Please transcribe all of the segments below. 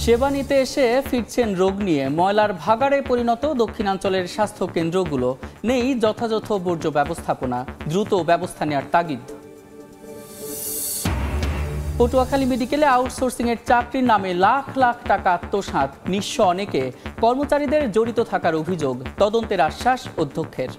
সেবা নিতে এসে ফিরছেন রোগ নিয়ে। ময়লার ভাগাড়ে পরিণত দক্ষিণাঞ্চলের স্বাস্থ্য কেন্দ্রগুলো, নেই যথাযথ বর্জ্য ব্যবস্থাপনা, দ্রুত ব্যবস্থা নেওয়ার তাগিদ। পটুয়াখালী মেডিকেলে আউটসোর্সিংয়ের চাকরির নামে লাখ লাখ টাকা আত্মসাৎ, নিঃস্ব অনেকে, কর্মচারীদের জড়িত থাকার অভিযোগ, তদন্তের আশ্বাস অধ্যক্ষের।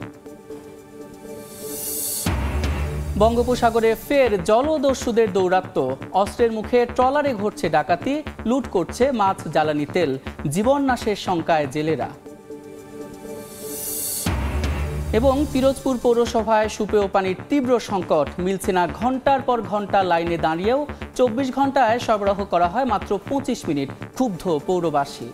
বঙ্গোপসাগরে ফের জলদস্যুদের দৌরাত্ম্য, অস্ত্রের মুখে ট্রলারে ঘটছে ডাকাতি, লুট করছে মাছ, জ্বালানি তেল, জীবন নাশের শঙ্কায় জেলেরা। এবং পিরোজপুর পৌরসভায় সুপেয় পানির তীব্র সংকট, মিলছে না ঘন্টার পর ঘন্টা লাইনে দাঁড়িয়েও, 24 ঘন্টায় সরবরাহ করা হয় মাত্র 25 মিনিট, ক্ষুব্ধ পৌরবাসী।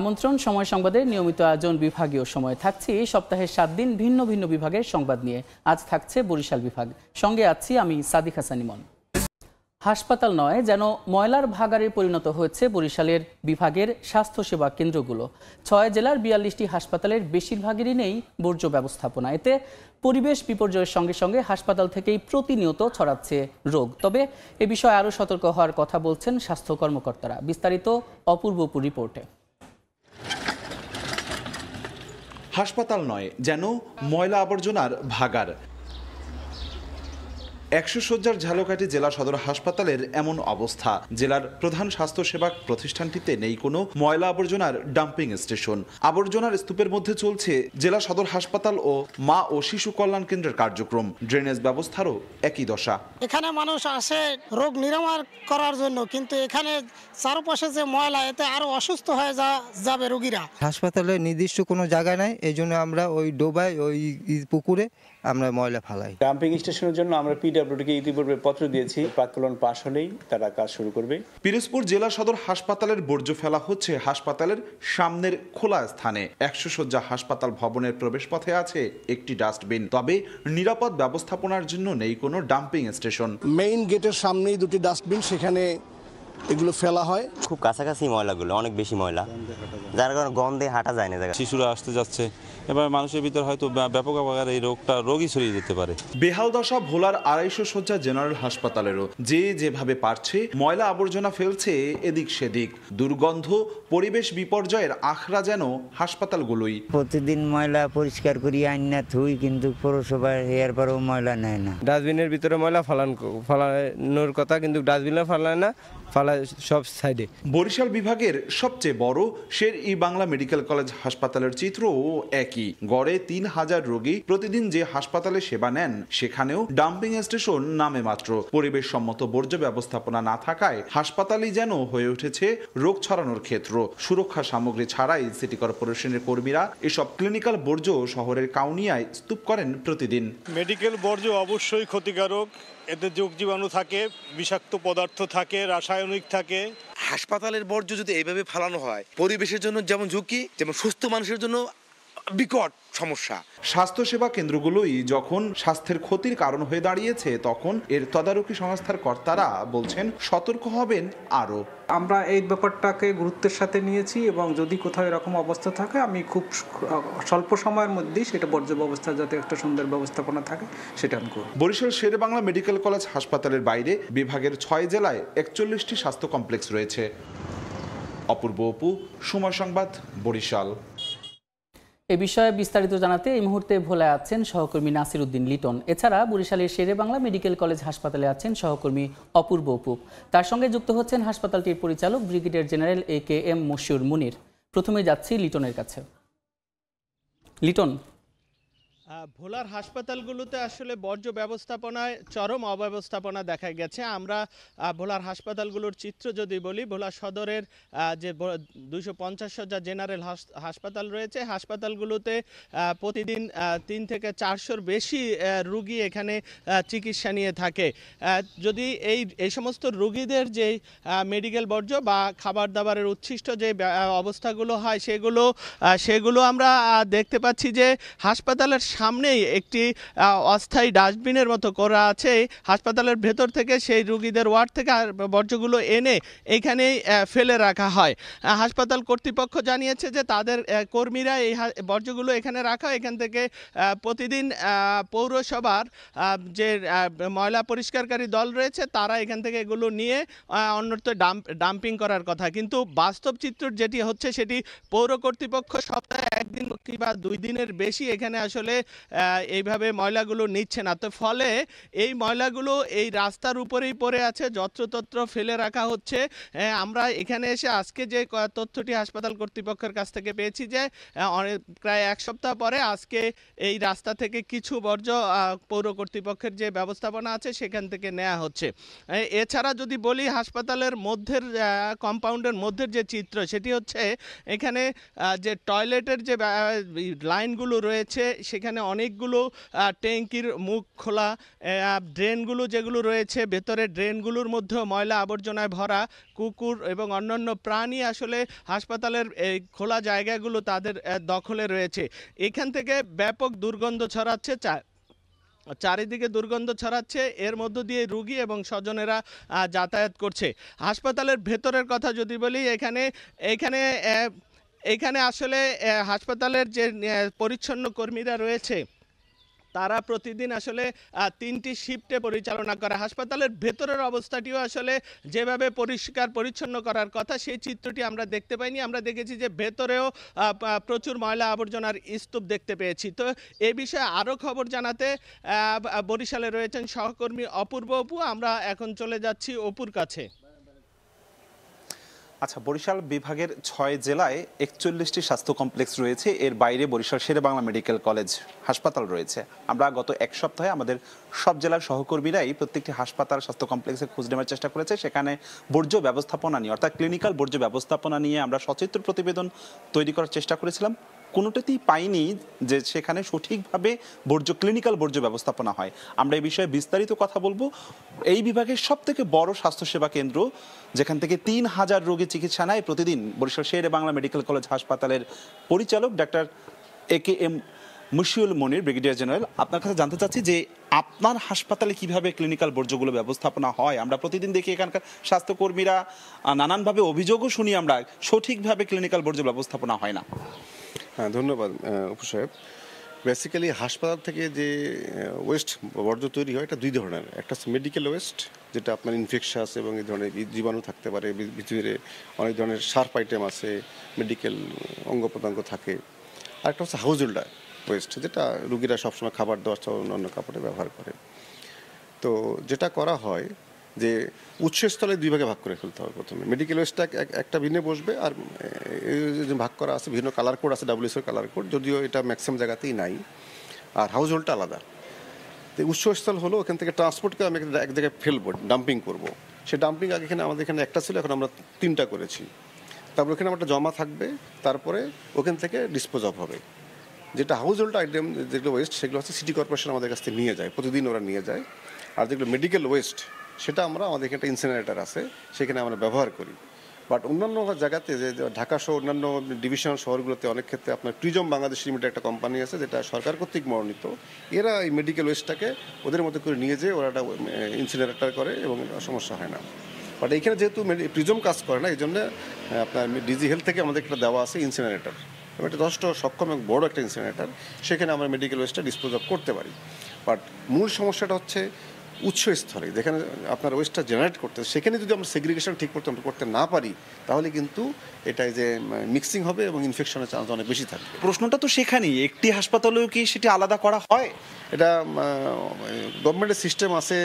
আমন্ত্রণ সময় সংবাদের নিয়মিত আয়োজন বিভাগীয় সময়। থাকছি সপ্তাহের 7 দিন ভিন্ন ভিন্ন বিভাগের সংবাদ নিয়ে। আজ থাকছে বরিশাল বিভাগ, সঙ্গে আছি আমি সাদিক হাসান ইমন। হাসপাতাল নয়, যেন ময়লার ভাগাড়ে পরিণত হয়েছে বরিশালের বিভাগের স্বাস্থ্যসেবা কেন্দ্রগুলো। 6 জেলার 42টি হাসপাতালের বেশিরভাগেরই নেই বর্জ্য ব্যবস্থাপনা। এতে পরিবেশ বিপর্যয়ের সঙ্গে সঙ্গে হাসপাতাল থেকেই প্রতিনিয়ত ছড়াচ্ছে রোগ। তবে এ বিষয়ে আরও সতর্ক হওয়ার কথা বলছেন স্বাস্থ্য কর্মকর্তারা। বিস্তারিত অপূর্বপুর রিপোর্টে। হাসপাতাল নয়, যেন ময়লা আবর্জনার ভাগাড়। 100 শয্যার ঝালকাঠি জেলা সদর হাসপাতালের এমন অবস্থা। জেলার প্রধান স্বাস্থ্যসেবা প্রতিষ্ঠানটিতে নেই কোনো ময়লা আবর্জনার ডাম্পিং স্টেশন। আবর্জনার স্তূপের মধ্যে চলছে জেলা সদর হাসপাতাল ও মা ও শিশু কল্যাণ কেন্দ্রের কার্যক্রম। ড্রেনেজ ব্যবস্থারও একই দশা। এখানে মানুষ আসে রোগ নিরাময় করার জন্য, কিন্তু এখানে চারপাশে যে ময়লা, এতে আরো অসুস্থ হয়ে যাবে রোগীরা। হাসপাতালে নির্দিষ্ট কোনো জায়গা নাই, এই জন্য আমরা ওই ডোবায় ওই পুকুরে আমরা ময়লা ফালাই। ডাম্পিং স্টেশনের জন্য আমরা পিডব্লিউডিকে ইতিপূর্বে পত্র দিয়েছি, প্রাক্কলন পাস হলেই তারা কাজ শুরু করবে। পিরোজপুর জেলা সদর হাসপাতালের বর্জ্য ফেলা হচ্ছে হাসপাতালের সামনের খোলা স্থানে। 100 শয্যা হাসপাতাল ভবনের প্রবেশপথে আছে একটি ডাস্টবিন, তবে নিরাপদ ব্যবস্থাপনার জন্য নেই কোনো ডাম্পিং স্টেশন। মেইন গেটের সামনেই দুটি ডাস্টবিন, সেখানে এগুলো ফেলা হয়। খুব কাছাকাছি ময়লাগুলো, অনেক বেশি ময়লা, যার কারণে গন্ধে হাঁটা যায় না। শিশুরা আসতে যাচ্ছে, এবার মানুষের ভিতর হয়তো ব্যাপক আকারে এই রোগই ছড়িয়ে যেতে পারে। বেহাল দশা ভোলার 250 শয্যা জেনারেল হাসপাতালেরও। যেভাবে পারছে ময়লা আবর্জনা ফেলছে এদিক সেদিক। দুর্গন্ধ, পরিবেশ বিপর্যয়ের আখড়া যেন হাসপাতালগুলোই। প্রতিদিন ময়লা পরিষ্কার করি আইনা থুই, কিন্তু পৌরসভার এর পরেও ময়লা নেয় না। ডাস্টবিনের ভিতরে ময়লা ফালানোর কথা, কিন্তু ডাস্টবিনে ফালায় না, ফালায় সব সাইডে। বরিশাল বিভাগের সবচেয়ে বড় শের-ই বাংলা মেডিকেল কলেজ হাসপাতালের চিত্রও একই। গড়ে 3000 রোগী প্রতিদিন যে হাসপাতালে সেবা নেন, সেখানেও ডাম্পিং স্টেশন নামে মাত্র। পরিবেশ সম্মত বর্জ্য ব্যবস্থাপনা না থাকায় হাসপাতালই যেন হয়ে উঠেছে রোগ ছড়ানোর ক্ষেত্র। সুরক্ষা সামগ্রী ছাড়াই সিটি কর্পোরেশনের কর্মীরা এসব ক্লিনিক্যাল বর্জ্য শহরের কাউনিয়ায় স্তূপ করেন প্রতিদিন। মেডিকেল বর্জ্য অবশ্যই ক্ষতিকারক। এতে যোগ জীবাণু থাকে, বিষাক্ত পদার্থ থাকে, রাসায়নিক থাকে। হাসপাতালের বর্জ্য যদি এইভাবে ফেলানো হয়, পরিবেশের জন্য যেমন ঝুঁকি, যেমন সুস্থ মানুষের জন্য বিকট সমস্যা। স্বাস্থ্যসেবা কেন্দ্রগুলোই যখন স্বাস্থ্যের ক্ষতির কারণ হয়ে দাঁড়িয়েছে, তখন এর তদারকি সংস্থার কর্তারা বলছেন সতর্ক হবেন আরও। আমরা এই ব্যাপারটাকে গুরুত্বের সাথে নিয়েছি এবং যদি কোথাও এরকম অবস্থা থাকে, আমি খুব স্বল্প সময়ের মধ্যেই সেটা বর্জ্য ব্যবস্থা যাতে একটা সুন্দর ব্যবস্থাপনা থাকে সেটা আমি করব। বরিশাল শেরে বাংলা মেডিকেল কলেজ হাসপাতালের বাইরে বিভাগের 6 জেলায় 41টি স্বাস্থ্য কমপ্লেক্স রয়েছে। অপূর্ব অপু, সময় সংবাদ, বরিশাল। এ বিষয়ে বিস্তারিত জানাতে এই মুহূর্তে ভোলায় আছেন সহকর্মী নাসির উদ্দিন লিটন। এছাড়া বরিশালের শেরে বাংলা মেডিকেল কলেজ হাসপাতালে আছেন সহকর্মী অপূর্ব অপু। তার সঙ্গে যুক্ত হচ্ছেন হাসপাতালটির পরিচালক ব্রিগেডিয়ার জেনারেল AKM মশিউর মুনির। প্রথমে যাচ্ছি লিটনের কাছে। লিটন, ভোলার হাসপাতালগুলোতে আসলে বর্জ্য ব্যবস্থাপনায় চরম অব্যবস্থাপনা দেখা গেছে। আমরা ভোলার হাসপাতালগুলোর চিত্র যদি বলি, ভোলা সদরের যে 250 শয্যা জেনারেল হাসপাতাল রয়েছে, হাসপাতালগুলোতে প্রতিদিন 3 থেকে 400-র বেশি রুগী এখানে চিকিৎসা নিয়ে থাকে। যদি এই সমস্ত রুগীদের যে মেডিকেল বর্জ্য বা খাবার দাবারের উচ্ছিষ্ট যে অবস্থাগুলো হয়, সেগুলো আমরা দেখতে পাচ্ছি যে হাসপাতালের সামনেই একটি অস্থায়ী ডাস্টবিনের মতো করা আছে। হাসপাতালের ভেতর থেকে সেই রোগীদের ওয়ার্ড থেকে বর্জ্যগুলো এনে এখানেই ফেলে রাখা হয়। হাসপাতাল কর্তৃপক্ষ জানিয়েছে যে তাদের কর্মীরা এই বর্জ্যগুলো এখানে রাখা, এখান থেকে প্রতিদিন পৌরসভার যে ময়লা পরিষ্কারকারী দল রয়েছে তারা এখান থেকে এগুলো নিয়ে অন্যত্র ডাম্পিং করার কথা। কিন্তু বাস্তব চিত্র যেটি হচ্ছে সেটি পৌর কর্তৃপক্ষ সপ্তাহে একদিন কিংবা 2 দিনের বেশি এখানে আসলে এইভাবে ময়লাগুলো নিচ্ছে না। তো ফলে এই ময়লাগুলো এই রাস্তার উপরেই পড়ে আছে, যত্রতত্র ফেলে রাখা হচ্ছে। আমরা এখানে এসে আজকে যে তথ্যটি হাসপাতাল কর্তৃপক্ষের কাছ থেকে পেয়েছি যে প্রায় 1 সপ্তাহ পরে আজকে এই রাস্তা থেকে কিছু বর্জ্য পৌর কর্তৃপক্ষের যে ব্যবস্থাপনা আছে সেখান থেকে নেওয়া হচ্ছে। এছাড়া যদি বলি হাসপাতালের মধ্যের কম্পাউন্ডের মধ্যের যে চিত্র সেটি হচ্ছে এখানে যে টয়লেটের যে লাইনগুলো রয়েছে সেখানে অনেকগুলো ট্যাঙ্কির মুখ খোলা, ড্রেনগুলো যেগুলো রয়েছে ভেতরে ড্রেনগুলোর মধ্যেও ময়লা আবর্জনায় ভরা, কুকুর এবং অন্যান্য প্রাণী আসলে হাসপাতালের এই খোলা জায়গাগুলো তাদের দখলে রয়েছে। এখান থেকে ব্যাপক দুর্গন্ধ ছড়াচ্ছে, চারিদিকে দুর্গন্ধ ছড়াচ্ছে, এর মধ্য দিয়ে রোগী এবং স্বজনেরা যাতায়াত করছে। হাসপাতালের ভেতরের কথা যদি বলি এখানে আসলে হাসপাতালের যে পরিচ্ছন্ন কর্মীরা রয়েছে তারা প্রতিদিন আসলে 3টি শিফটে পরিচালনা করে। হাসপাতালের ভেতরের অবস্থাটিও আসলে যেভাবে পরিষ্কার পরিচ্ছন্ন করার কথা সেই চিত্রটি আমরা দেখতে পাইনি। আমরা দেখেছি যে ভেতরেও প্রচুর ময়লা আবর্জনার স্তূপ দেখতে পেয়েছি। তো এ বিষয়ে আরও খবর জানাতে বরিশালে রয়েছেন সহকর্মী অপূর্ব অপু। আমরা এখন চলে যাচ্ছি অপুর কাছে। আচ্ছা, বরিশাল বিভাগের 6 জেলায় 41টি স্বাস্থ্য কমপ্লেক্স রয়েছে। এর বাইরে বরিশাল শেরেবাংলা মেডিকেল কলেজ হাসপাতাল রয়েছে। আমরা গত 1 সপ্তাহে আমাদের সব জেলার সহকর্মীরাই প্রত্যেকটি হাসপাতাল স্বাস্থ্য কমপ্লেক্সে খোঁজ নেওয়ার চেষ্টা করেছে। সেখানে বর্জ্য ব্যবস্থাপনা নিয়ে অর্থাৎ ক্লিনিক্যাল বর্জ্য ব্যবস্থাপনা নিয়ে আমরা সচিত্র প্রতিবেদন তৈরি করার চেষ্টা করেছিলাম। কোনোটাতেই পাইনি যে সেখানে সঠিকভাবে ক্লিনিক্যাল বর্জ্য ব্যবস্থাপনা হয়। আমরা এই বিষয়ে বিস্তারিত কথা বলবো। এই বিভাগের সবথেকে বড় স্বাস্থ্যসেবা কেন্দ্র যেখান থেকে 3000 রোগী চিকিৎসা নেয় প্রতিদিন, বরিশাল শেরেবাংলা মেডিকেল কলেজ হাসপাতালের পরিচালক ডাক্তার AKM মুশিউল মনির, ব্রিগেডিয়ার জেনারেল। আপনার কাছে জানতে চাচ্ছি যে আপনার হাসপাতালে কিভাবে ক্লিনিক্যাল বর্জ্যগুলো ব্যবস্থাপনা হয়। আমরা প্রতিদিন দেখি এখানকার স্বাস্থ্যকর্মীরা নানানভাবে অভিযোগও শুনি আমরা, সঠিকভাবে ক্লিনিক্যাল বর্জ্য ব্যবস্থাপনা হয় না। হ্যাঁ, ধন্যবাদ অপু সাহেব। বেসিক্যালি হাসপাতাল থেকে যে ওয়েস্ট বর্জ্য তৈরি হয় এটা 2 ধরনের। একটা হচ্ছে মেডিকেল ওয়েস্ট, যেটা আপনার ইনফেকশাস এবং এই ধরনের জীবাণু থাকতে পারে, ভিতরে অনেক ধরনের শার্প আইটেম আছে, মেডিকেল অঙ্গ প্রত্যঙ্গ থাকে। আর একটা হচ্ছে হাউস হোল্ডার ওয়েস্ট, যেটা রুগীরা সবসময় খাবার দাবার অন্য কাপড়ে ব্যবহার করে। তো যেটা করা হয় যে উৎসস্থলে 2 ভাগে ভাগ করে ফেলতে হবে। প্রথমে মেডিকেল ওয়েস্টটা একটা ভিন্নে বসবে, আর ভাগ করা আছে বিভিন্ন কালার কোড আছে, WHO কালার কোড, যদিও এটা ম্যাক্সিমাম জায়গাতেই নাই। আর হাউস হোল্ডটা আলাদা। তো উৎসস্থল হলো ওখান থেকে ট্রান্সপোর্টকে আমি এক জায়গায় ফেলবো, ডাম্পিং করব। সেই ডাম্পিং আগে আমাদের এখানে একটা ছিল, এখন আমরা 3টা করেছি। তারপর ওখানে একটা জমা থাকবে, তারপরে ওখান থেকে ডিসপোজ অফ হবে। যেটা হাউস হোল্ড আইটেম যেগুলো ওয়েস্ট সেগুলো হচ্ছে সিটি কর্পোরেশন আমাদের কাছ থেকে নিয়ে যায়, প্রতিদিন ওরা নিয়ে যায়। আর যেগুলো মেডিকেল ওয়েস্ট সেটা আমরা আমাদের এখানে একটা ইনসিনারেটর আছে, সেখানে আমরা ব্যবহার করি। বাট অন্যান্য জায়গাতে যে ঢাকা সহ অন্যান্য ডিভিশনাল শহরগুলোতে অনেক ক্ষেত্রে আপনার প্রিজম বাংলাদেশ লিমিটেড একটা কোম্পানি আছে যেটা সরকার কর্তৃক মনোনীত। এরা এই মেডিকেল ওয়েস্টটাকে ওদের মধ্যে করে নিয়ে যেয়ে ওরা একটা ইনসিনারেটর করে এবং সমস্যা হয় না। বাট এইখানে যেহেতু প্রিজম কাজ করে না, এই জন্য আপনার ডিজি হেলথ থেকে আমাদের একটা দেওয়া আছে ইনসিনারেটর, এবং এটা যথেষ্ট সক্ষম এবং বড় একটা ইনসিনারেটর। সেখানে আমরা মেডিকেল ওয়েস্টটা ডিসপোজ অফ করতে পারি। বাট মূল সমস্যাটা হচ্ছে উৎসস্থলে যেখানে আপনার ওয়েস্টটা জেনারেট করতে, সেখানে যদি আমরা সেগ্রিগেশন ঠিক করতে না পারি তাহলে কিন্তু এটাই যে মিক্সিং হবে এবং ইনফেকশনের চান্স অনেক বেশি থাকবে। প্রশ্নটা তো সেখানেই, একটি হাসপাতালেও কি সেটা আলাদা করা হয়? এটা গভর্নমেন্টের সিস্টেম আছে,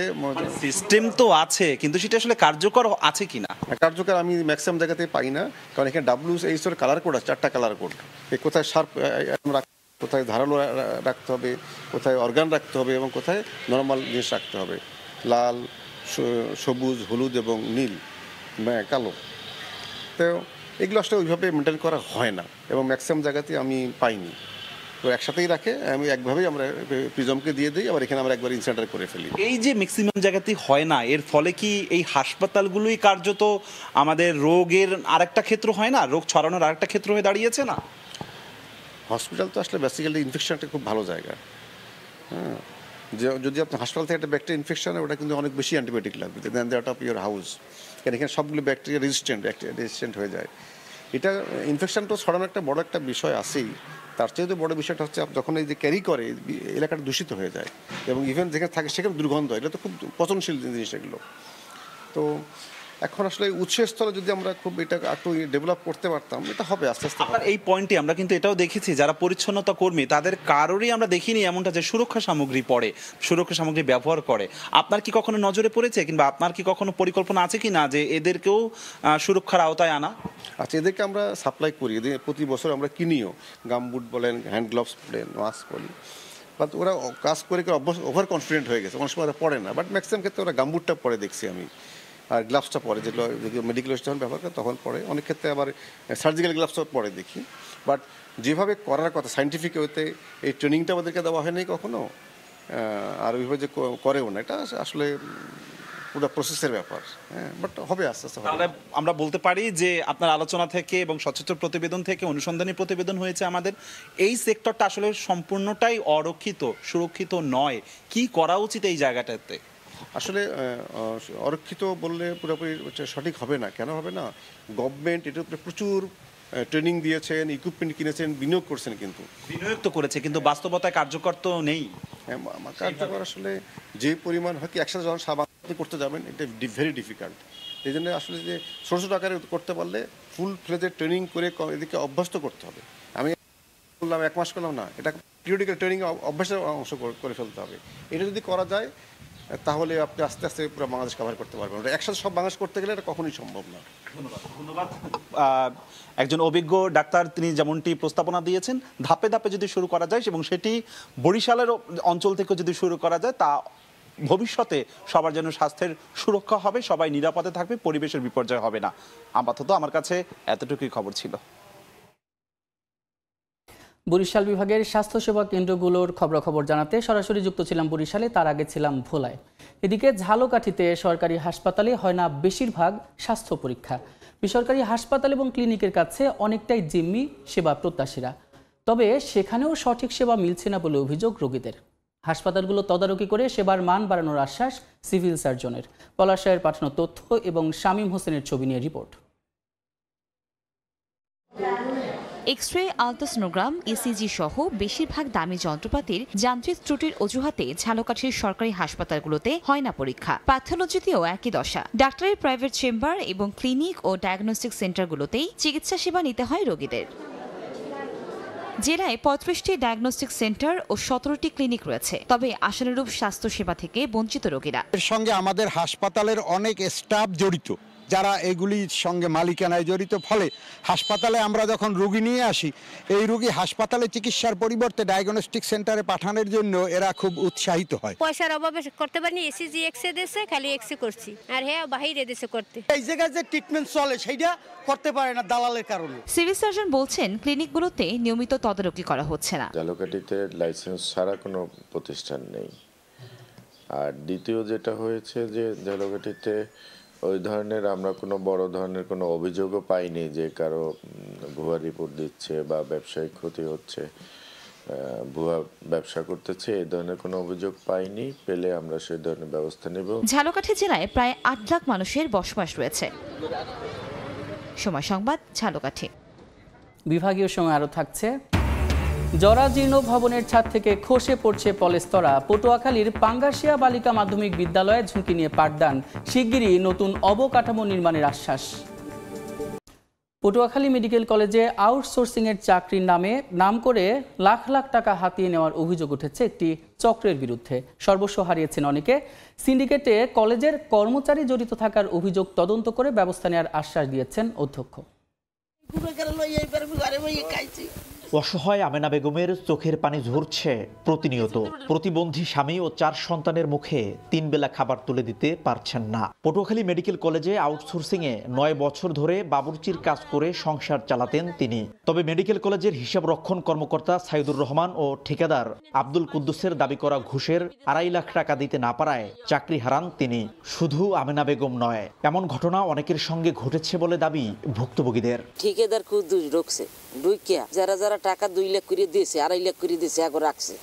সিস্টেম তো আছে, কিন্তু সেটা আসলে কার্যকর আছে কিনা? কার্যকর আমি ম্যাক্সিমাম জায়গাতে পাই না, কারণ এখানে WHO কালার কোড আছে, 4টা কালার কোড। কোথায় শার্প কোথায় ধারালো রাখতে হবে, কোথায় অর্গান রাখতে হবে এবং কোথায় নর্মাল জিনিস রাখতে হবে, লাল, সবুজ, হলুদ এবং নীল, কালো। তো এগুলো আসলে ওইভাবে মেনটেন করা হয় না এবং ম্যাক্সিমাম জায়গাতে আমি পাইনি। তো একসাথেই রাখে, আমি একভাবেই আমরা প্রিজমকে দিয়ে দিই, আবার এখানে আমরা একবার ইনসেন্টার করে ফেলি। এই যে ম্যাক্সিমাম জায়গাতেই হয় না, এর ফলে কি এই হাসপাতালগুলোই কার্যত আমাদের রোগের আরেকটা ক্ষেত্র হয় না, রোগ ছড়ানোর আরেকটা ক্ষেত্র হয়ে দাঁড়িয়েছে না? হসপিটাল তো আসলে বেসিক্যালি ইনফেকশন একটা খুব ভালো জায়গা, হ্যাঁ, যদি আপনি হাসপাতাল থেকে একটা ব্যাকটেরিয়া ইনফেকশন হয় ওটা কিন্তু অনেক বেশি অ্যান্টিবায়োটিক লাগবে দেন দ্যাট অফ ইউর হাউস, কারণ এখানে সবগুলো ব্যাকটেরিয়া রেজিস্ট্যান্ট হয়ে যায়। এটা ইনফেকশন তো ছড়ানোর একটা বড় একটা বিষয় আছেই, তার চেয়ে বড় বিষয়টা হচ্ছে যখন এই যে ক্যারি করে এলাকাটা দূষিত হয়ে যায় এবং ইভেন যেখানে থাকে সেখানে দুর্গন্ধ, এটা তো খুব পচনশীল জিনিস এগুলো। তো এখন আসলে উৎসস্থলে যদি আমরা খুব এটা একটু ডেভেলপ করতে পারতাম, এটা হবে আস্তে আস্তে। আপনার এই পয়েন্টে আমরা কিন্তু এটাও দেখেছি যারা পরিচ্ছন্নতা কর্মী তাদের কারোরই আমরা দেখিনি এমনটা যে সুরক্ষা সামগ্রী পরে, সুরক্ষা সামগ্রী ব্যবহার করে। আপনার কি কখনো নজরে পড়েছে কিংবা আপনার কি কখনো পরিকল্পনা আছে কি না যে এদেরকেও সুরক্ষার আওতায় আনা? আচ্ছা, এদেরকে আমরা সাপ্লাই করি, এদের প্রতি বছর আমরা কিনিও, গামবুট বলেন, হ্যান্ড গ্লাভস বলেন, মাস্ক বলি, বাট ওরা কাজ করে ওভার কনফিডেন্ট হয়ে গেছে, অনেক সময় ওরা পড়ে না, বাট ম্যাক্সিমাম ক্ষেত্রে ওরা গামবুটটা পরে দেখছি আমি, আর গ্লাভসটা পরে, যেগুলো মেডিকেল যখন ব্যবহার করে তখন পরে, অনেক ক্ষেত্রে আবার সার্জিক্যাল গ্লাভসও পরে দেখি। বাট যেভাবে করার কথা সায়েন্টিফিক ওয়েতে এই ট্রেনিংটা আমাদেরকে দেওয়া হয়নি কখনো, আর ওইভাবে যে করেও না, এটা আসলে পুরো প্রসেসের ব্যাপার। হ্যাঁ, বাট হবে আস্তে আস্তে। তাহলে আমরা বলতে পারি যে আপনার আলোচনা থেকে এবং সচেতন প্রতিবেদন থেকে অনুসন্ধানী প্রতিবেদন হয়েছে আমাদের এই সেক্টরটা আসলে সম্পূর্ণটাই অরক্ষিত, সুরক্ষিত নয়। কি করা উচিত এই জায়গাটাতে? আসলে অরক্ষিত বললে পুরোপুরি সঠিক হবে না। কেন হবে না? গভর্নমেন্ট এটার উপরে প্রচুর ট্রেনিং দিয়েছেন, ইকুইপমেন্ট কিনেছেন, বিনিয়োগ করছেন, কিন্তু বিনিয়োগ তো করেছে কিন্তু বাস্তবতায় কার্যকর তো নেই। হ্যাঁ, কার্যকর আসলে যে পরিমাণ হয় কি একসাথে যখন সাবান করতে যাবেন, এটা ভেরি ডিফিকাল্ট। এই জন্য আসলে যে ছোটো ছোটো আকারে করতে পারলে ফুল ফ্লেজের ট্রেনিং করে এদিকে অভ্যস্ত করতে হবে। আমি বললাম 1 মাস করলাম না, এটা পিরিয়ডিক্যাল ট্রেনিং অভ্যাসের অংশ করে ফেলতে হবে। এটা যদি করা যায় তাহলে আপনি আস্তে আস্তে পুরো বাংলাদেশ কভার করতে পারবেন। একসাথে সব বাংলাদেশ করতে গেলে এটা কখনোই সম্ভব না। ধন্যবাদ। একজন অভিজ্ঞ ডাক্তার, তিনি যেমনটি প্রস্তাবনা দিয়েছেন, ধাপে ধাপে যদি শুরু করা যায় এবং সেটি বরিশালের অঞ্চল থেকে যদি শুরু করা যায়, তা ভবিষ্যতে সবার জন্য স্বাস্থ্যের সুরক্ষা হবে, সবাই নিরাপদে থাকবে, পরিবেশের বিপর্যয় হবে না। আপাতত আমার কাছে এতটুকুই খবর ছিল। বরিশাল বিভাগের স্বাস্থ্যসেবা কেন্দ্রগুলোর খবরাখবর জানাতে সরাসরি যুক্ত ছিলাম বরিশালে, তার আগে ছিলাম ভোলায়। এদিকে ঝালকাঠিতে সরকারি হাসপাতালে হয় না বেশিরভাগ স্বাস্থ্য পরীক্ষা। বেসরকারি হাসপাতাল এবং ক্লিনিকের কাছে অনেকটাই জিম্মি সেবা প্রত্যাশীরা, তবে সেখানেও সঠিক সেবা মিলছে না বলে অভিযোগ রোগীদের। হাসপাতালগুলো তদারকি করে সেবার মান বাড়ানোর আশ্বাস সিভিল সার্জনের। পলাশায়ের পাঠানো তথ্য এবং শামীম হোসেনের ছবি নিয়ে রিপোর্ট। এক্স-রে, আলট্রাসোনোগ্রাম, ইসিজি সহ বেশিরভাগ দামি যন্ত্রপাতির যান্ত্রিক ত্রুটির অজুহাতে ঝালকাঠির সরকারি হাসপাতালগুলোতে হয় না পরীক্ষা। প্যাথোলজিতেও একই দশা। ডাক্তারের প্রাইভেট চেম্বার এবং ক্লিনিক ও ডায়াগনস্টিক সেন্টারগুলোতেই চিকিৎসা সেবা নিতে হয় রোগীদের। জেলায় 35টি ডায়াগনস্টিক সেন্টার ও 17টি ক্লিনিক রয়েছে, তবে আশানুরূপ স্বাস্থ্য সেবা থেকে বঞ্চিত রোগীরা। এর সঙ্গে আমাদের হাসপাতালের অনেক স্টাফ জড়িত, যারা এগুলির সঙ্গে মালিকানায় জড়িত। ফলে হাসপাতালে আমরা যখন রোগী নিয়ে আসি, এই রোগী হাসপাতালে চিকিৎসার পরিবর্তে ডায়াগনস্টিক সেন্টারে পাঠানোর জন্য এরা খুব উৎসাহিত হয়। পয়সার অভাবে করতে পারিনি, এসিজি এক্সরে দিয়েছে, খালি এক্সরে করছি, আর হ্যাঁ বাইরে দিয়েছে করতে। এই জায়গায় যে ট্রিটমেন্ট চলে সেইটা করতে পারে না দালালের কারণে। সিভিল সার্জন বলছেন ক্লিনিকগুলোতে নিয়মিত তদারকি করা হচ্ছে না। ঝালকাঠিতে লাইসেন্স ছাড়া কোনো প্রতিষ্ঠান নেই। আর দ্বিতীয় যেটা হয়েছে যে ঝালকাঠিতে ওই ধরনের আমরা কোনো বড় ধরনের কোনো অভিযোগও পাইনি যে কারো ভুয়া রিপোর্ট দিচ্ছে বা ব্যবসায়িক ক্ষতি হচ্ছে, ভুয়া ব্যবসা করতেছে, এই ধরনের কোনো অভিযোগ পাইনি। পেলে আমরা সেই ধরনের ব্যবস্থা নেব। ঝালকাঠি জেলায় প্রায় 8 লাখ মানুষের বসবাস রয়েছে। সময় সংবাদ, ঝালকাঠি। বিভাগীয় সময় আরও থাকছে। জরাজীর্ণ ভবনের ছাদ থেকে খসে পড়ছে পলেস্তরা। পটুয়াখালীর পাঙ্গাসিয়া বালিকা মাধ্যমিক বিদ্যালয়ে ঝুঁকি নিয়ে পাঠদান। শিগগিরই নতুন অবকাঠামো নির্মাণের আশ্বাস। পটুয়াখালী মেডিকেল কলেজে আউটসোর্সিংয়ের চাকরির নাম করে লাখ লাখ টাকা হাতিয়ে নেওয়ার অভিযোগ উঠেছে একটি চক্রের বিরুদ্ধে। সর্বস্ব হারিয়েছেন অনেকে। সিন্ডিকেটে কলেজের কর্মচারী জড়িত থাকার অভিযোগ তদন্ত করে ব্যবস্থা নেওয়ার আশ্বাস দিয়েছেন অধ্যক্ষ। অসহায় আমেনা বেগমের চোখের পানি ঝরছে প্রতিনিয়ত। প্রতিবন্ধী স্বামী ও 4 সন্তানের মুখে 3 বেলা খাবার তুলে দিতে পারছেন না। পটুয়াখালী মেডিকেল কলেজে আউটসোর্সিংয়ে 9 বছর ধরে বাবুর্চির কাজ করে সংসার চালাতেন তিনি। তবে মেডিকেল কলেজের হিসাব রক্ষণ কর্মকর্তা সাইদুর রহমান ও ঠিকাদার আব্দুল কুদ্দুসের দাবি করা ঘুষের 2.5 লাখ টাকা দিতে না পারায় চাকরি হারান তিনি। শুধু আমেনা বেগম নয়, এমন ঘটনা অনেকের সঙ্গে ঘটেছে বলে দাবি ভুক্তভোগীদের। ঠিকাদার কুদ্দুস ঢুকছে, ঢুকিয়া যারা যারা টাকা 2 লাখ করে দিয়েছে, 2.5 লাখ করে দিয়েছে, আগে রাখছে।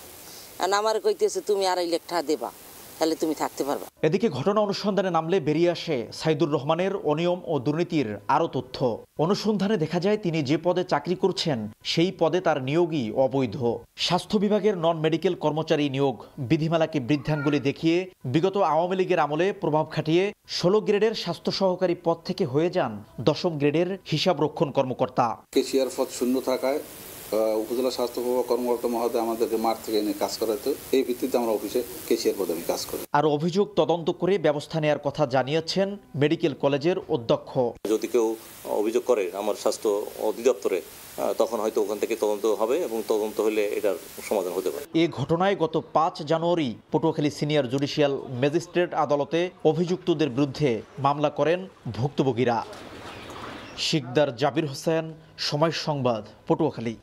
আর আমার কইতেছে তুমি 2.5 লাখ টাকা দেবা, তাহলে তুমি থাকতে পারবা। এদিকে ঘটনা অনুসন্ধানে নামলে বেরিয়ে আসে সাইদুর রহমানের অনিয়ম ও দুর্নীতির আরও তথ্য। অনুসন্ধানে দেখা যায় তিনি যে পদে চাকরি করছেন সেই পদে তার নিয়োগই অবৈধ। স্বাস্থ্য বিভাগের নন মেডিকেল কর্মচারী নিয়োগ বিধিমালাকে বৃদ্ধাঙ্গুলি দেখিয়ে বিগত আওয়ামী লীগের আমলে প্রভাব খাটিয়ে 16 গ্রেডের স্বাস্থ্য সহকারী পদ থেকে হয়ে যান 10ম গ্রেডের হিসাব রক্ষণ কর্মকর্তা। কেশিয়ার পদ শূন্য থাকায় উপজেলা স্বাস্থ্য কর্মকর্তা মহোদয় আমাদেরকে মাঠ থেকে এনে কাজ করাতো, এই ভিত্তিতে আমরা অফিসে কেশিয়ার পদে কাজ করি। আর অভিযোগ তদন্ত করে ব্যবস্থা নেওয়ার কথা জানিয়েছেন মেডিকেল কলেজের অধ্যক্ষ। যদি কেউ অভিযোগ করে আমার স্বাস্থ্য অধিদপ্তরে, তখন হয়তো ওখান থেকে তদন্ত হবে এবং তদন্ত হলে এটার সমাধান হতে পারে। এই ঘটনায় গত 5 জানুয়ারি পটুয়াখালী সিনিয়র জুডিশিয়াল ম্যাজিস্ট্রেট আদালতে অভিযুক্তদের বিরুদ্ধে মামলা করেন ভুক্তভোগীরা। শিকদার জাবির হোসেন, সময় সংবাদ, পটুয়াখালী।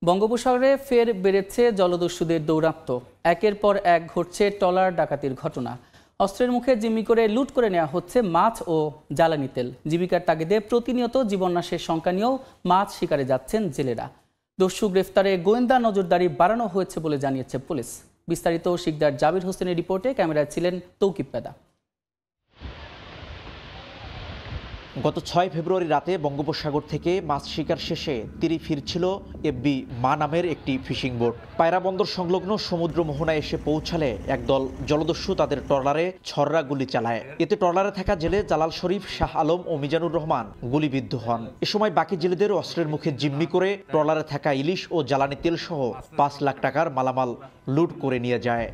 বঙ্গোপসাগরে ফের বেড়েছে জলদস্যুদের দৌরাত্ম্য। একের পর এক ঘটছে ট্রলার ডাকাতির ঘটনা। অস্ত্রের মুখে জিম্মি করে লুট করে নেওয়া হচ্ছে মাছ ও জ্বালানি তেল। জীবিকার তাগিদে প্রতিনিয়ত জীবননাশের শঙ্কা নিয়েও মাছ শিকারে যাচ্ছেন জেলেরা। দস্যু গ্রেফতারে গোয়েন্দা নজরদারি বাড়ানো হয়েছে বলে জানিয়েছে পুলিশ। বিস্তারিত শিকদার জাবির হোসেনের রিপোর্টে, ক্যামেরায় ছিলেন তৌকিব পেদা। গত 6 ফেব্রুয়ারি রাতে বঙ্গোপসাগর থেকে মাছ শিকার শেষে তীরে ফিরছিল এফবি মা নামের একটি ফিশিং বোট। পায়রা বন্দর সংলগ্ন সমুদ্র মোহনায় এসে পৌঁছালে একদল জলদস্যু তাদের ট্রলারে ছররা গুলি চালায়। এতে ট্রলারে থাকা জেলে জালাল শরীফ, শাহ আলম ও মিজানুর রহমান গুলিবিদ্ধ হন। এ সময় বাকি জেলেদের অস্ত্রের মুখে জিম্মি করে ট্রলারে থাকা ইলিশ ও জ্বালানি তেল সহ 5 লাখ টাকার মালামাল লুট করে নিয়ে যায়।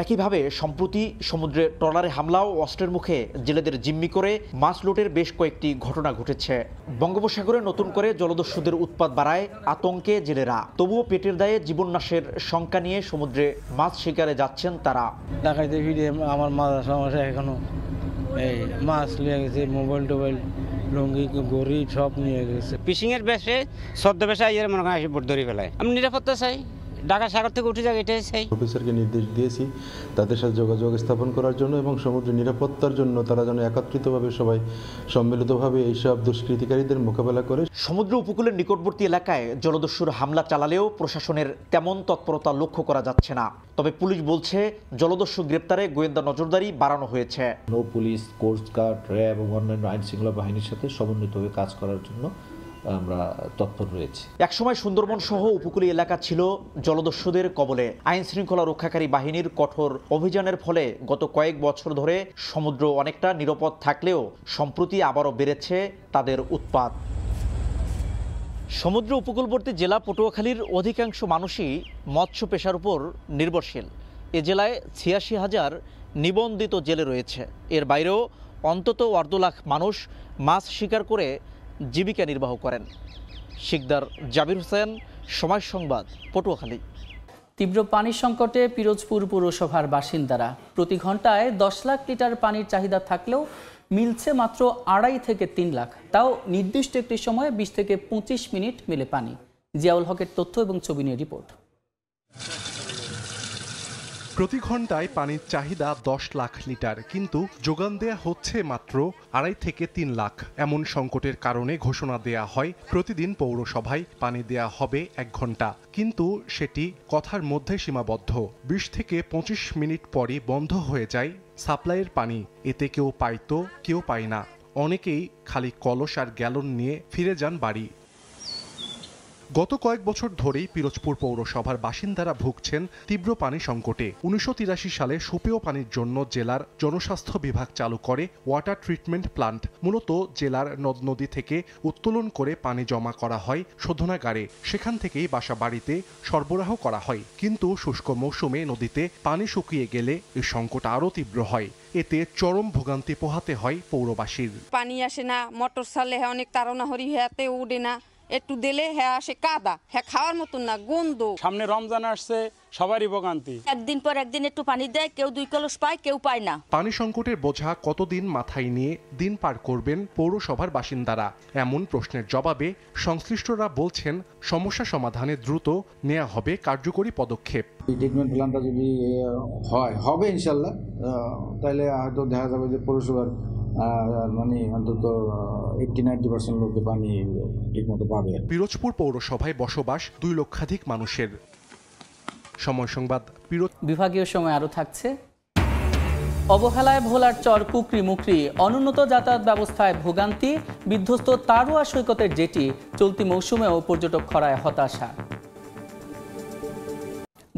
একইভাবে সম্প্রতি সমুদ্রে ট্রলারে হামলা ও অস্ত্রের মুখে জেলেদের জিম্মি করে মাছ লুটের বেশ কয়েকটি ঘটনা ঘটেছে। বঙ্গোপসাগরে নতুন করে জলদস্যুদের উৎপাত বাড়ায় আতঙ্কে জেলেরা। তবুও পেটের দায়ে জীবননাশের শঙ্কা নিয়ে সমুদ্রে মাছ শিকারে যাচ্ছেন তারা। ডাকাইতে ফিরে আমার মাথার সমস্যা এখনো, এই মাছ নিয়ে গেছে, মোবাইল টোবাইল, লুঙ্গি, গড়ি সব নিয়ে গেছে। ফিশিংয়ের বেশে সদ্য বেশা ইয়ে মনে হয় বোট ধরে ফেলায়। আমি নিরাপত্তা চাই, ঢাকা সাগর থেকে উঠে যাক, এটাই চাই। অফিসারকে নির্দেশ দিয়েছি তাদের সাথে যোগাযোগ স্থাপন করার জন্য এবং সমুদ্র নিরাপত্তার জন্য তারা যেন একত্রিতভাবে সবাই সম্মিলিতভাবে এইসব দুষ্কৃতিকারীদের মোকাবেলা করে। সমুদ্র উপকূলের নিকটবর্তী এলাকায় জলদস্যুর হামলা চালালেও প্রশাসনের তেমন তৎপরতা লক্ষ্য করা যাচ্ছে না। তবে পুলিশ বলছে জলদস্যু গ্রেপ্তারে গোয়েন্দা নজরদারি বাড়ানো হয়েছে। নৌ পুলিশ, কোস্ট গার্ড, র্যাব এবং অন্যান্য আইন শৃঙ্খলা বাহিনীর সাথে সমন্বিতভাবে কাজ করার জন্য আমরা তৎপর রয়েছি। একসময় সুন্দরবন সহ উপকূলীয় এলাকা ছিল জলদস্যুদের কবলে। আইন শৃঙ্খলা রক্ষাকারী বাহিনীর কঠোর অভিযানের ফলে গত কয়েক বছর ধরে সমুদ্র অনেকটা নিরাপদ থাকলেও সম্প্রতি আবারও বেড়েছে তাদের উৎপাত। সমুদ্র উপকূলবর্তী জেলা পটুয়াখালীর অধিকাংশ মানুষই মৎস্য পেশার উপর নির্ভরশীল। এ জেলায় 86,000 নিবন্ধিত জেলে রয়েছে। এর বাইরেও অন্তত 1.5 লাখ মানুষ মাছ শিকার করে জীবিকা নির্বাহ করেন। শিকদার জাবির হোসেন, সময় সংবাদ, পটুয়াখালী। তীব্র পানি সংকটে পিরোজপুর পৌরসভার বাসিন্দারা। প্রতি ঘন্টায় 10 লাখ লিটার পানির চাহিদা থাকলেও মিলছে মাত্র 2.5 থেকে 3 লাখ। তাও নির্দিষ্ট একটি সময়ে 20 থেকে 25 মিনিট মেলে পানি। জিয়াউল হকের তথ্য এবং ছবি নিয়ে রিপোর্ট। প্রতি ঘন্টায় পানির চাহিদা 10 লাখ লিটার, কিন্তু যোগান দেয়া হচ্ছে মাত্র 2.5 থেকে 3 লাখ। এমন সংকটের কারণে ঘোষণা দেয়া হয় প্রতিদিন পৌরসভায় পানি দেয়া হবে 1 ঘন্টা, কিন্তু সেটি কথার মধ্যে সীমাবদ্ধ। 20 থেকে 25 মিনিট পরই বন্ধ হয়ে যায় সাপ্লাইয়ের পানি। এতে কেউ পাইতো, কেউ পায় না। অনেকেই খালি কলস আর গ্যালন নিয়ে ফিরে যান বাড়ি। গত কয়েক বছর ধরেই পিরোজপুর পৌরসভার বাসিন্দারা ভুগছেন তীব্র পানি সংকটে। 1983 সালে সুপেয় পানির জন্য জেলার জনস্বাস্থ্য বিভাগ চালু করে ওয়াটার ট্রিটমেন্ট প্লান্ট। মূলত জেলার নদ নদী থেকে উত্তোলন করে পানি জমা করা হয় শোধনাগারে। সেখান থেকেই বাসা বাড়িতে সরবরাহ করা হয়। কিন্তু শুষ্ক মৌসুমে নদীতে পানি শুকিয়ে গেলে এই সংকট আরও তীব্র হয়। এতে চরম ভোগান্তি পোহাতে হয় পৌরবাসীর। পানি আসে না, মোটর চালে অনেক তাড়না হরি হাতে উঠে না, একটু দিলে হ্যাঁ আসে কাদা, হ্যাঁ খাওয়ার মতন না, গন্ধ। সামনে রমজান আসছে, সবারই ভোগান্তি। একদিন পর একদিন একটু পানি দেয়, কেউ 2 কলস পায়, কেউ পায় না। পানি সংকটের বোঝা কতদিন মাথায় নিয়ে দিন পার করবেন পৌরসভার বাসিন্দারা? এমন প্রশ্নের জবাবে সংশ্লিষ্টরা বলছেন সমস্যা সমাধানে দ্রুত নেওয়া হবে কার্যকরী পদক্ষেপ। এই ট্রিটমেন্ট প্ল্যানটা যদি হবে ইনশাল্লাহ, তাহলে হয়তো দেখা যাবে যে পৌরসভার মানে অন্তত 80-90% লোকে পানি ঠিকমতো পাবে। পিরোজপুর পৌরসভায় বসবাস 2 লক্ষাধিক মানুষের। সময় সংবাদ বিভাগীয় সময় আরও থাকছে। অবহেলায় ভোলার চর কুকরি মুকরি, অনুন্নত যাতায়াত ব্যবস্থায় ভোগান্তি, বিধ্বস্ত তারুয়া সৈকতের জেটি, চলতি মৌসুমেও পর্যটক খরায় হতাশা।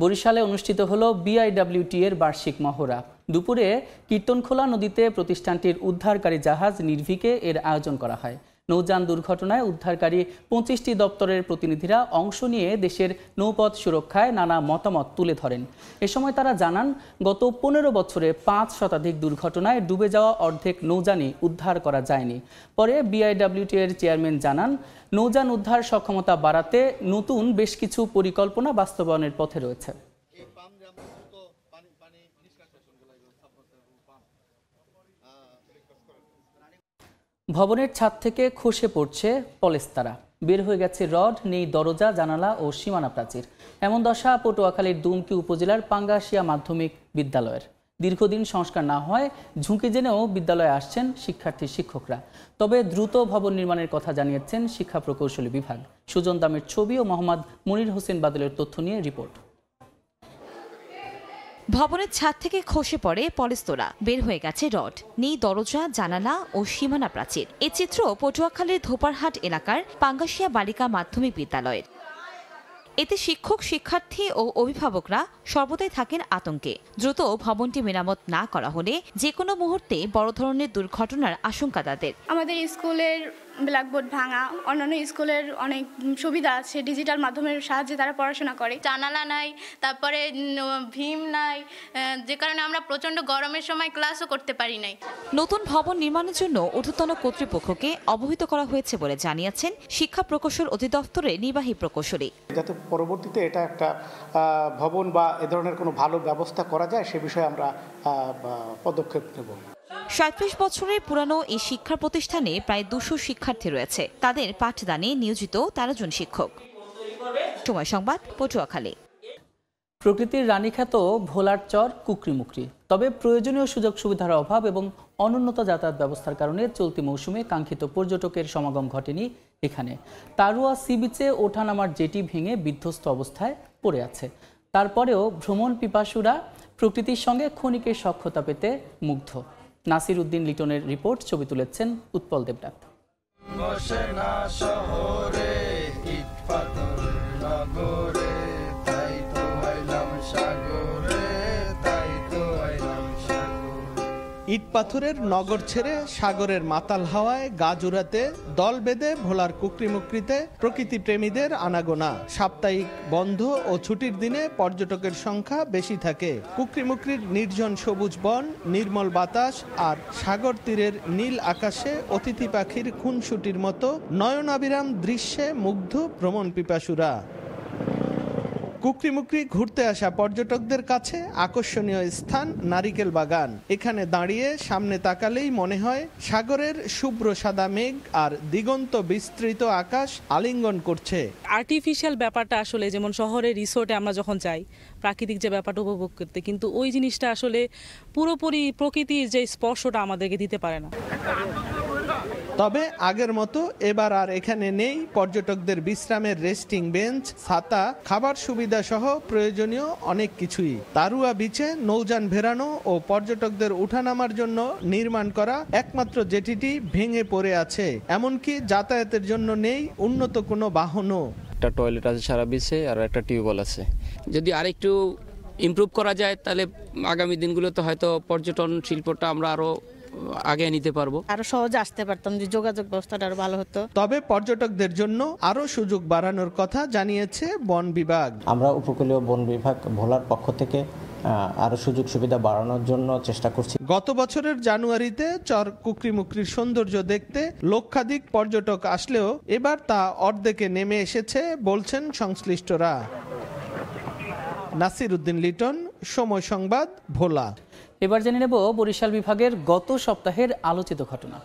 বরিশালে অনুষ্ঠিত হলো বিআইডব্লিউটি এর বার্ষিক মহড়া। দুপুরে কীর্তনখোলা নদীতে প্রতিষ্ঠানটির উদ্ধারকারী জাহাজ নির্ভীকে এর আয়োজন করা হয়। নৌযান দুর্ঘটনায় উদ্ধারকারী 25টি দপ্তরের প্রতিনিধিরা অংশ নিয়ে দেশের নৌপথ সুরক্ষায় নানা মতামত তুলে ধরেন। এ সময় তারা জানান, গত 15 বছরে 5 শতাধিক দুর্ঘটনায় ডুবে যাওয়া অর্ধেক নৌযানই উদ্ধার করা যায়নি। পরে বিআইডব্লিউটি এর চেয়ারম্যান জানান, নৌযান উদ্ধার সক্ষমতা বাড়াতে নতুন বেশ কিছু পরিকল্পনা বাস্তবায়নের পথে রয়েছে। ভবনের ছাদ থেকে খসে পড়ছে পলেস্তারা, বের হয়ে গেছে রড, নেই দরজা, জানালা ও সীমানা প্রাচীর। এমন দশা পটুয়াখালীর দুমকি উপজেলার পাঙ্গাশিয়া মাধ্যমিক বিদ্যালয়ের। দীর্ঘদিন সংস্কার না হয় ঝুঁকি জেনেও বিদ্যালয়ে আসছেন শিক্ষার্থী শিক্ষকরা। তবে দ্রুত ভবন নির্মাণের কথা জানিয়েছেন শিক্ষা প্রকৌশলী বিভাগ। সুজন দামের ছবি ও মোহাম্মদ মনির হোসেন বাদলের তথ্য নিয়ে রিপোর্ট। ভবনের ছাদ থেকে খসে পড়ে পলেস্তরা, বের হয়ে গেছে রড, নেই দরজা, জানালা ও সীমানা প্রাচীর। এ চিত্র পটুয়াখালীর ধোপারহাট এলাকার পাঙ্গাশিয়া বালিকা মাধ্যমিক বিদ্যালয়ের। এতে শিক্ষক, শিক্ষার্থী ও অভিভাবকরা সর্বদাই থাকেন আতঙ্কে। দ্রুত ভবনটি মেরামত না করা হলে যে কোনো মুহূর্তে বড় ধরনের দুর্ঘটনার আশঙ্কা তাদের। আমাদের স্কুলের ব্ল্যাকবোর্ড ভাঙা, অন্যান্য স্কুলের অনেক সুবিধা আছে, ডিজিটাল মাধ্যমের সাহায্যে তারা পড়াশোনা করে। জানালা নাই, তারপরে ভীম নাই, যে কারণে আমরা প্রচণ্ড গরমের সময় ক্লাসও করতে পারি নাই। নতুন ভবন নির্মাণের জন্য ঊর্ধ্বতন কর্তৃপক্ষকে অবহিত করা হয়েছে বলে জানিয়েছেন শিক্ষা প্রকৌশল অধিদপ্তরের নির্বাহী প্রকৌশলী। যাতে পরবর্তীতে এটা একটা ভবন বা এ ধরনের কোনো ভালো ব্যবস্থা করা যায় সে বিষয়ে আমরা পদক্ষেপ নেব। 37 বছরের পুরানো এই শিক্ষা প্রতিষ্ঠানে প্রায় 200 শিক্ষার্থী রয়েছে। তাদের পাঠদানে নিয়োজিত 13 জন শিক্ষক। সময় সংবাদ, পটুয়াখালী। প্রকৃতির রানীখ্যাত ভোলার চর কুকরিমুকরি, তবে প্রয়োজনীয় সুযোগ সুবিধার অভাব এবং অনুন্নত যাতায়াত ব্যবস্থার কারণে চলতি মৌসুমে কাঙ্ক্ষিত পর্যটকের সমাগম ঘটেনি এখানে। তারুয়া সি বিচে ওঠানামার জেটি ভেঙে বিধ্বস্ত অবস্থায় পড়ে আছে। তারপরেও ভ্রমণ পিপাসুরা প্রকৃতির সঙ্গে ক্ষণিকের সখ্যতা পেতে মুগ্ধ। নাসির উদ্দিন লিটনের রিপোর্ট, ছবি তুলেছেন উৎপল দেবনাথ। ইট পাথরের নগর ছেড়ে সাগরের মাতাল হাওয়ায় গা জুড়াতে দল বেঁধে ভোলার কুকরিমুকরিতে প্রকৃতি প্রেমীদের আনাগোনা। সাপ্তাহিক বন্ধ ও ছুটির দিনে পর্যটকের সংখ্যা বেশি থাকে। কুকরিমুকরির নির্জন সবুজ বন, নির্মল বাতাস আর সাগর তীরের নীল আকাশে অতিথি পাখির খুনসুটির মতো নয়নাবিরাম দৃশ্যে মুগ্ধ ভ্রমণ পিপাসুরা। কুকরিমুকরি ঘুরতে আসা পর্যটকদের কাছে আকর্ষণীয় স্থান নারিকেল বাগান। এখানে দাঁড়িয়ে সামনে তাকালেই মনে হয় সাগরের শুভ্র সাদা মেঘ আর দিগন্ত বিস্তৃত আকাশ আলিঙ্গন করছে। আর্টিফিশিয়াল ব্যাপারটা আসলে যেমন শহরের রিসোর্টে আমরা যখন যাই প্রাকৃতিক যে ব্যাপারটা উপভোগ করতে, কিন্তু ওই জিনিসটা আসলে পুরোপুরি প্রকৃতির যে স্পর্শটা আমাদেরকে দিতে পারে না। তবে আগের মতো এবার আর এখানে নেই পর্যটকদের বিশ্রামের রেস্টিং বেঞ্চ, ছাতা, খাবার সুবিধা সহ প্রয়োজনীয় অনেক কিছুই। তারুয়া বিচে নৌযান ভেড়ানো ও পর্যটকদের উঠানামার জন্য নির্মাণ করা একমাত্র জেটিটি ভেঙে পড়ে আছে। এমনকি যাতায়াতের জন্য নেই উন্নত কোনো বাহনও। একটা টয়লেট আছে সারা বিচে আর একটা টিউবওয়েল আছে। যদি আরেকটু ইমপ্রুভ করা যায় তাহলে আগামী দিনগুলোতে হয়তো পর্যটন শিল্পটা আমরা আরো আগে নিতে পারবো, আরো সহজে আসতে পারতাম, যে যোগাযোগ ব্যবস্থাটা আরো ভালো হতো। তবে পর্যটকদের জন্য আরো সুযোগ বাড়ানোর কথা জানিয়েছে বন বিভাগ। আমরা উপকূলীয় বন বিভাগ ভোলার পক্ষ থেকে আরো সুযোগ সুবিধা বাড়ানোর জন্য চেষ্টা করছি। গত বছরের জানুয়ারিতে চর কুকরিমুকরির সৌন্দর্য দেখতে লক্ষাধিক পর্যটক আসলেও এবার তা অর্ধেকে নেমে এসেছে বলছেন সংশ্লিষ্টরা। নাসির উদ্দিন লিটন, সময় সংবাদ, ভোলা। এবার জেনে নেব বরিশাল বিভাগের গত সপ্তাহের আলোচিত ঘটনা।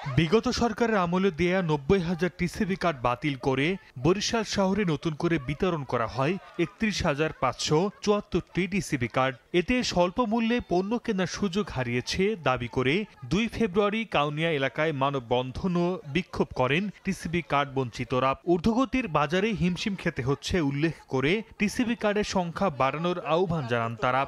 বিগত সরকারের আমলে দেয়া ৯০,০০০ টিসিবি কার্ড বাতিল করে বরিশাল শহরে নতুন করে বিতরণ করা হয় ৩১,৫৭৪টি টিসিবি কার্ড। এতে স্বল্প মূল্যে পণ্য কেনার সুযোগ হারিয়েছে দাবি করে ২ ফেব্রুয়ারি কাউনিয়া এলাকায় মানববন্ধন ও বিক্ষোভ করেন টিসিবি কার্ড বঞ্চিতরা। ঊর্ধ্বগতির বাজারে হিমশিম খেতে হচ্ছে উল্লেখ করে টিসিবি কার্ডের সংখ্যা বাড়ানোর আহ্বান জানান তারা।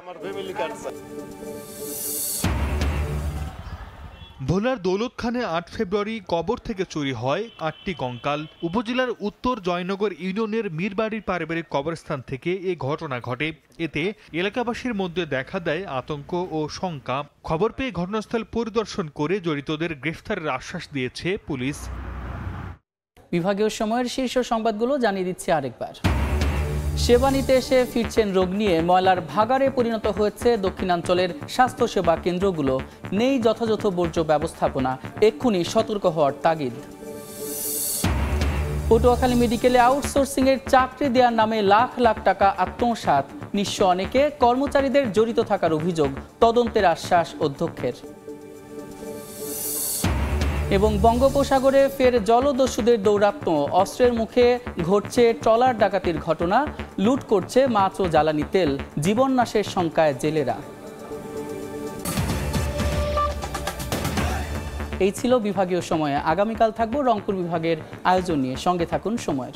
ভোলার দৌলতখানে ৮ ফেব্রুয়ারি কবর থেকে চুরি হয় ৮টি কঙ্কাল। উপজেলার উত্তর জয়নগর ইউনিয়নের মীরবাড়ির পারিবারিক কবরস্থান থেকে এ ঘটনা ঘটে। এতে এলাকাবাসীর মধ্যে দেখা দেয় আতঙ্ক ও শঙ্কা। খবর পেয়ে ঘটনাস্থল পরিদর্শন করে জড়িতদের গ্রেফতারের আশ্বাস দিয়েছে পুলিশ। বিভাগীয় সময়ের শীর্ষ সংবাদগুলো জানিয়ে দিচ্ছি আরেকবার। সেবা নিতে এসে ফিরছেন রোগ নিয়ে ময়লার ভাগাড়ে পরিণত হয়েছে দক্ষিণাঞ্চলের স্বাস্থ্যসেবা কেন্দ্রগুলো। নেই যথাযথ বর্জ্য ব্যবস্থাপনা, এক্ষুনি সতর্ক হওয়ার তাগিদ। পটুয়াখালী মেডিকেলে আউটসোর্সিংয়ের চাকরি দেওয়ার নামে লাখ লাখ টাকা আত্মসাৎ, নিঃস্ব অনেকে কর্মচারীদের জড়িত থাকার অভিযোগ, তদন্তের আশ্বাস অধ্যক্ষের। এবং বঙ্গোপসাগরে ফের জলদস্যুদের দৌরাত্ম্য, অস্ত্রের মুখে ঘটছে ট্রলার ডাকাতির ঘটনা, লুট করছে মাছ ও জ্বালানি তেল, জীবন নাশের শঙ্কায় জেলেরা। এই ছিল বিভাগীয় সময়ে। আগামীকাল থাকবো রংপুর বিভাগের আয়োজন নিয়ে, সঙ্গে থাকুন সময়ের।